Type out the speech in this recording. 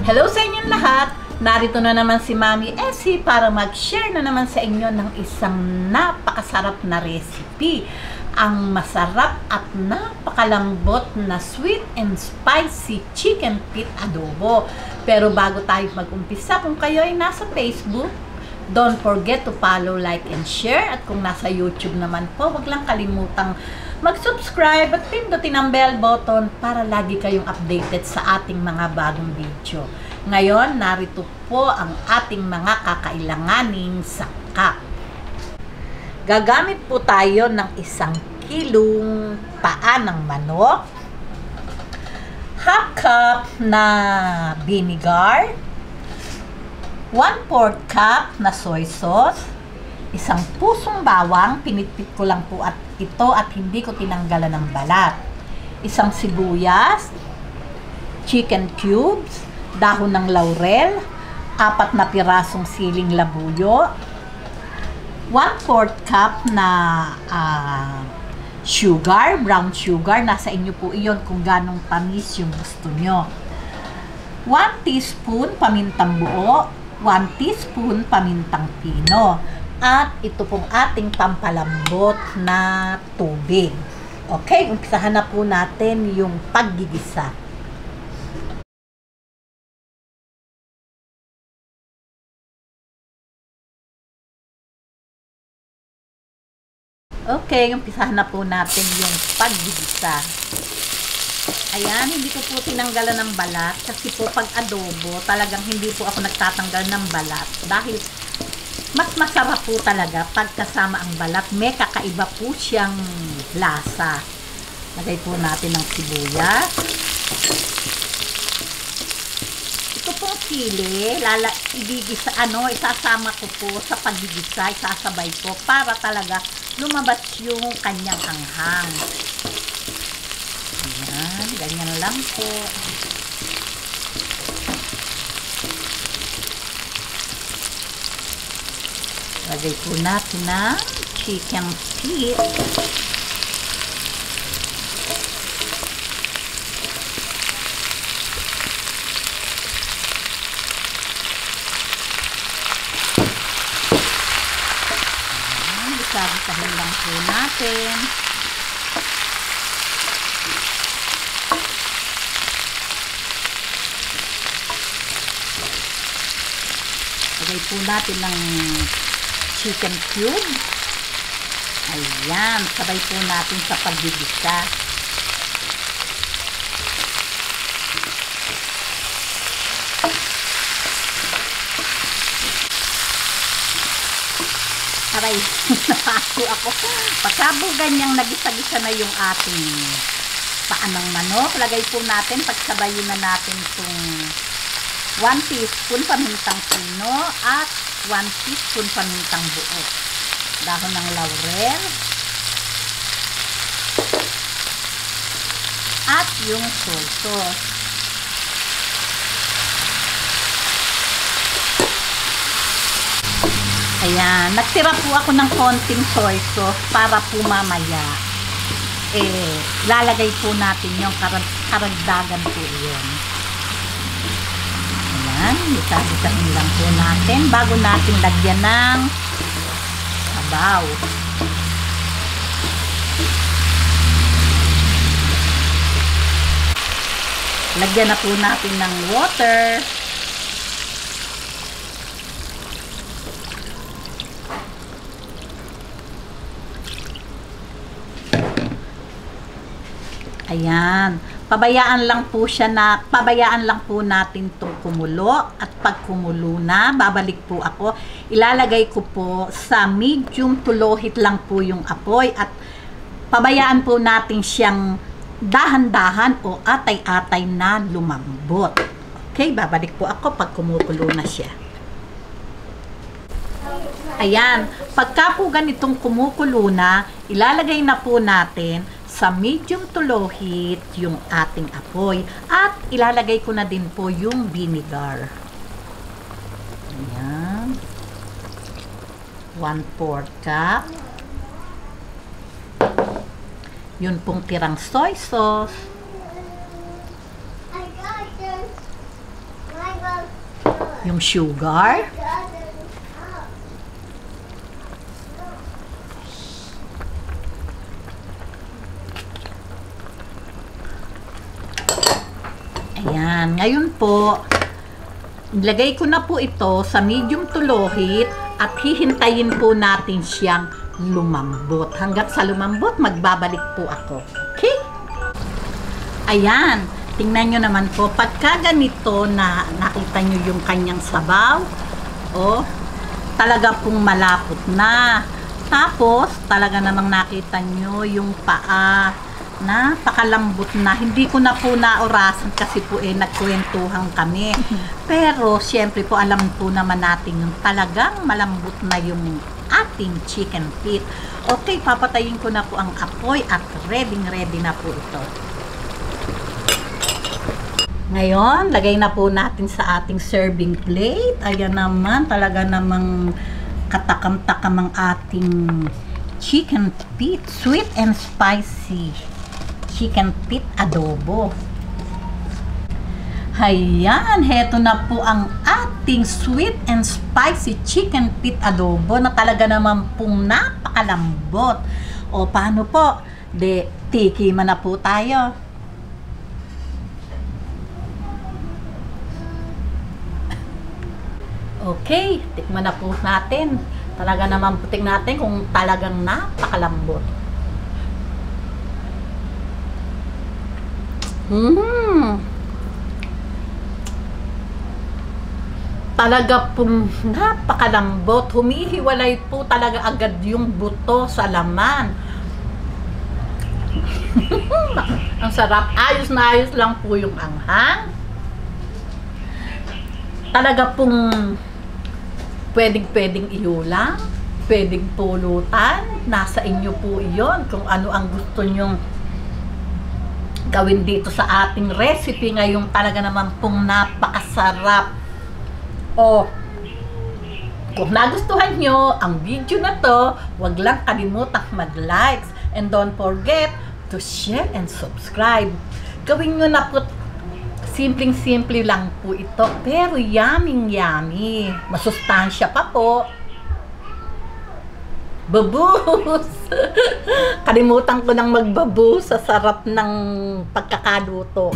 Hello sa inyong lahat! Narito na naman si Mami Essie para mag-share na naman sa inyo ng isang napakasarap na recipe. Ang masarap at napakalambot na sweet and spicy chicken feet adobo. Pero bago tayo mag-umpisa, kung kayo ay nasa Facebook, don't forget to follow, like, and share. At kung nasa YouTube naman po, wag lang kalimutang mag-subscribe at pindutin ang bell button para lagi kayong updated sa ating mga bagong video. Ngayon, narito po ang ating mga kakailanganing sangkap. Gagamit po tayo ng 1 kilong paa ng manok, half cup na vinegar, 1/4 cup na soy sauce, 1 pusong bawang, pinitpit ko lang po at ito at hindi ko tinanggalan ng balat, 1 sibuyas, chicken cubes, dahon ng laurel, 4 na pirasong siling labuyo, 1/4 cup na sugar, brown sugar. Nasa inyo po iyon kung ganong tamis yung gusto nyo. 1 teaspoon pamintang buo, 1 teaspoon pamintang pino, at ito pong ating pampalambot na tubig. Okay, umpisahan na po natin yung paggigisa. Okay, umpisahan na po natin yung paggigisa. Ayan, hindi ko po tinanggalan ng balat kasi po pag adobo, talagang hindi po ako nagtatanggal ng balat dahil mas masarap po talaga pag kasama ang balat. May kakaiba po siyang lasa. Lagay po natin ng sibuyas. Ito pong sili, isasama ko po sa paggigisa, isasabay ko para talaga lumabas yung kanyang anghang. Ayan, ganyan lang po. Lagay po natin ng chicken feet. Sabi-sabihin lang po natin. Lagay po natin ng chicken cube. Ayan, sabay po natin sa paggigisa. Aray, napaso ako. Pagkabo ganyang nagisa-gisa na yung ating paan ng manok, lagay po natin, pagsabayin na natin itong 1 teaspoon pamintang pino at 1 teaspoon pamintang buo. Dahon ng laurel. At yung soy sauce. Ayan, nagtira po ako ng konting soy sauce para po mamaya lalagay po natin yung karagdagan po yun. Ayan, isa-isahin lang po natin bago natin lagyan ng sabaw. Lagyan na po natin ng water. Ayan, pabayaan lang po natin itong kumulo, at pag kumulo na, babalik po ako. Ilalagay ko po sa medium to low heat lang po yung apoy at pabayaan po natin siyang dahan-dahan o atay-atay na lumambot. Okay, babalik po ako pag kumukulo na siya. Ayan, pagka po ganitong kumukulo na, ilalagay na po natin sa medium to low heat yung ating apoy at ilalagay ko na din po yung vinegar. Ayan. 1/4 cup. Yun pong tirang soy sauce. yung sugar. Ayan. Ngayon po, ilagay ko na po ito sa medium to low heat at hihintayin po natin siyang lumambot. Hanggang sa lumambot, magbabalik po ako. Okay? Ayan. Tingnan nyo naman po, pagka ganito na nakita nyo yung kanyang sabaw, oh, talaga pong malapot na. Tapos, talaga namang nakita nyo yung paa, napakalambot na. Hindi ko na po naorasan kasi po nagkwentuhan kami. Pero, syempre po, alam po naman natin yung talagang malambot na yung ating chicken feet. Okay, papatayin ko na po ang apoy at ready na po ito. Ngayon, lagay na po natin sa ating serving plate. Ayan naman, talaga namang katakam-takam ang ating chicken feet. Sweet and spicy chicken feet adobo. Ayan, heto na po ang ating sweet and spicy chicken feet adobo na talaga naman pong napakalambot. O, paano po? Tikiman na po tayo. Okay, tikman na po natin. Talaga naman putik natin kung talagang napakalambot. Talaga pong napakalambot. Humihiwalay po talaga agad yung buto sa laman. Ang sarap. Ayos na ayos lang po yung anghang. Talaga pong pwedeng iulam, pwedeng pulutan, nasa inyo po iyon kung ano ang gusto nyong gawin dito sa ating recipe ngayong talaga naman pong napakasarap. O, kung nagustuhan nyo ang video na to, wag lang kalimutang mag-likes and don't forget to share and subscribe. Gawin nyo na po. Simpleng-simple lang po ito, pero yummy. Masustansya pa po. Babus! Kalimutan ko nang magbabu sa sarap ng pagkakaluto.